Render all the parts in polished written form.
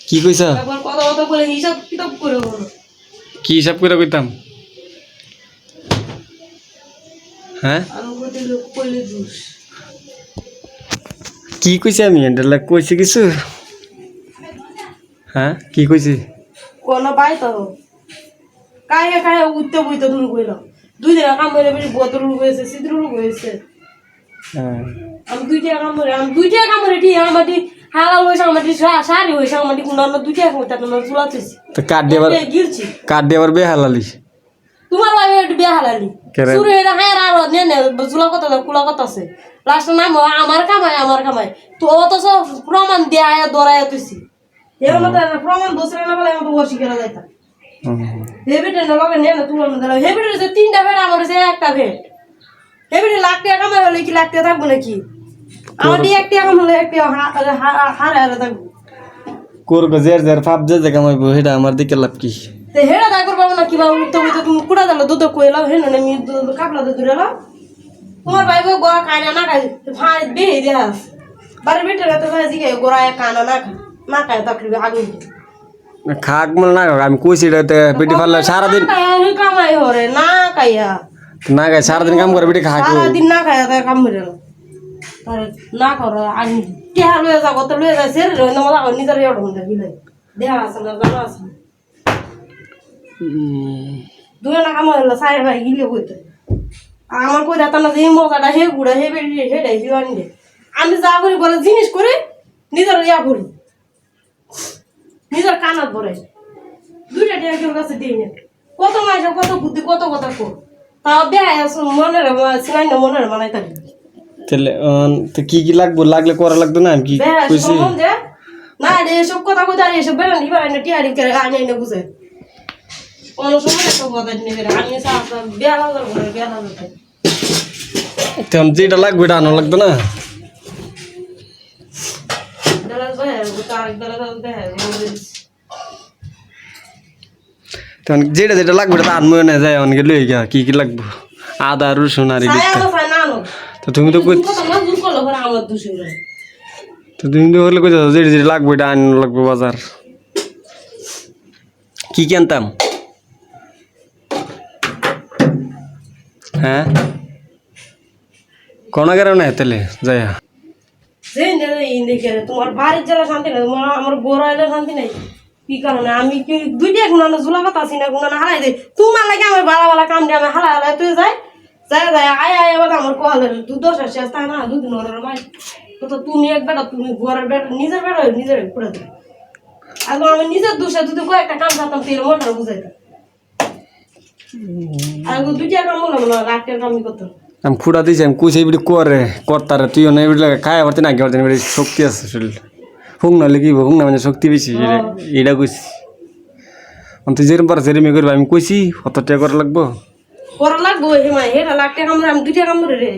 কি কইছা একবার কথা কথা বলে হিসাব কিতাব করে বলো কি হিসাব করে কইতাম হ্যাঁ আমি বলতে লোক কইলে জুস কি কইছি আমি এন্ডালা কইছি কিছু হ্যাঁ কি কইছি কোন বাই তো কায়ে কায়ে উঠতে বইতে তুমি কইলাম দুই দিন কাম করে বেশি বোতল হয়েছে সিদ্র হয়েছে হ্যাঁ আমি দুইটা কাম করে ঠিক আমাটি হালাল হয়েছে আমাটি সারি হয়েছে আমাটি কোন দুইটা করতে না চুলাতেছি তো কাট দেবার বে হালালি তোমার ভাই একটু বিয়া হালালি শুরু এটা হ্যাঁ আর নে নে চুলা কথা কুলা কথা আছে লাস্ট নাম আমার কামাই তো অত সব প্রমাণ দেয়া দরায় তুইছি এর মত প্রমাণ দোসরে না বলে আমি বসি কেন যাইতা হেবিটে না লগে নে না তুলন দিলা হেবিটে যে তিনটা ভেট আমার যে একটা ভেট হেবিটে লাখ টাকা কামাই হলে কি লাখ টাকা থাকবো নাকি আমার দি একটা কাম হলে একটা হারা থাকবো করবে জের ফাপ যে কামাইবো সেটা আমার দিকে লাভ কি তে হেড়া দা করবা না কিবা উঠতে উঠতে তুমি কুড়া দিলা দুধ কইলাও হেন না আমি কাপলা দুধ দিলাম তোমার ভাই বউ গোয়া খায় না খায় ভাই বে দেয়াস বারে বেটে রাতে ভাই জিগে গোড়ায় কানা না খায় তাকরিবে আগুন খাক মল না আমি কইছি রে পেটি ফাললে সারা দিন কামাই হরে না কাইয়া না গায় সারা দিন কাম করে পেটি খাক সারা দিন না খায় তা কাম করে না করো আগুন কে লয়ে যা কত লয়ে যা সেরে রইনা মজা নিজের এড় মধ্যে বিলাই দেহা আছে না জানা আছে দুই না কাম হলো সাইড ভাই গিলে কইতে আমার কই দাতা না যে মজাটা হে গুড়া হে বেড়ি হে ডাই হিওয়ানি দে আমি যা করি বলে জিনিস করে নিজের ইয়া করি নিজের কানাত ভরে দুইটা টিয়া কাছে দিই না কত মাসে কত বুদ্ধি কত কথা কো তাও দেয় মনের সিনাই না মনের বানাই থাকি তাহলে তো কি লাগলে করা লাগতো না আমি কি কইছি না রে সব কথা কইতা রে সব বেলা নিবা না টিয়ারি করে আনি না বুঝে কোন সময় তো কথা নেবে আমি সাথ বেলা তেমন যেটা লাগবে এটা আনো লাগতো না তখন যেটা লাগবে এটা আনবো না যায় অনেকে লই গা কি লাগবে আদা রসুন আর তো তুমি তো তুমি তো হলে কইছো যেটা লাগবে এটা আনো লাগবে বাজার কি কিনতাম হ্যাঁ কোন কারণে তাহলে যাইয়া তোমার বাড়ির যারা শান্তি নাই আমার গোড়া এলে শান্তি নাই কি কারণে আমি কি দুইটা গুণানো ঝুলা কথা আছি না গুণানো হারাই দে তোমার লাগে আমার বালা কাম দিয়ে আমি হালাই তুই যায় আয় এবার আমার কোহালে তুই 10 শেষ তাই না দুদিন মাই তো তুমি এক বেটা তুমি গোড়ার বেটা নিজের বেটা নিজের করে দেবে আর আমি নিজের দোষে যদি কয়েকটা কাম করতাম তেল মনটা বুঝাইতাম আর দুইটা কাম হলো না লাখের কামই করতাম আমি খুঁড়া দিয়েছি আমি কুচি এবিটি করে কর্তারে তুইও না এবিটি খায় পারতি না পারতি এবারে শক্তি আছে শরীর হুং নাহলে কি হুং না মানে শক্তি বেশি এটা কইছি তুই যেরকম পার সেরকমই করবি আমি কইছি কত টাকা করা লাগবো হেটা লাখ টাকা কাম আমি দুইটা কাম করে রে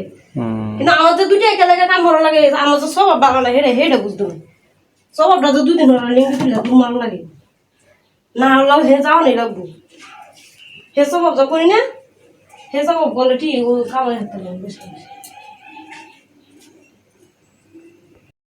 কিন্তু আমার তো দুইটা একে লাগে কাম করা লাগে আমার তো স্বভাব ভালো লাগে হেটা বুঝতে হবে স্বভাবটা তো দুদিন হলো লিঙ্গ দিলে তোমার লাগে না হলো হে যাও নেই লাগবো হে স্বভাব যা করি না হে স্বভাব বলে ঠিক ও কামাই হাতে লাগে বেশি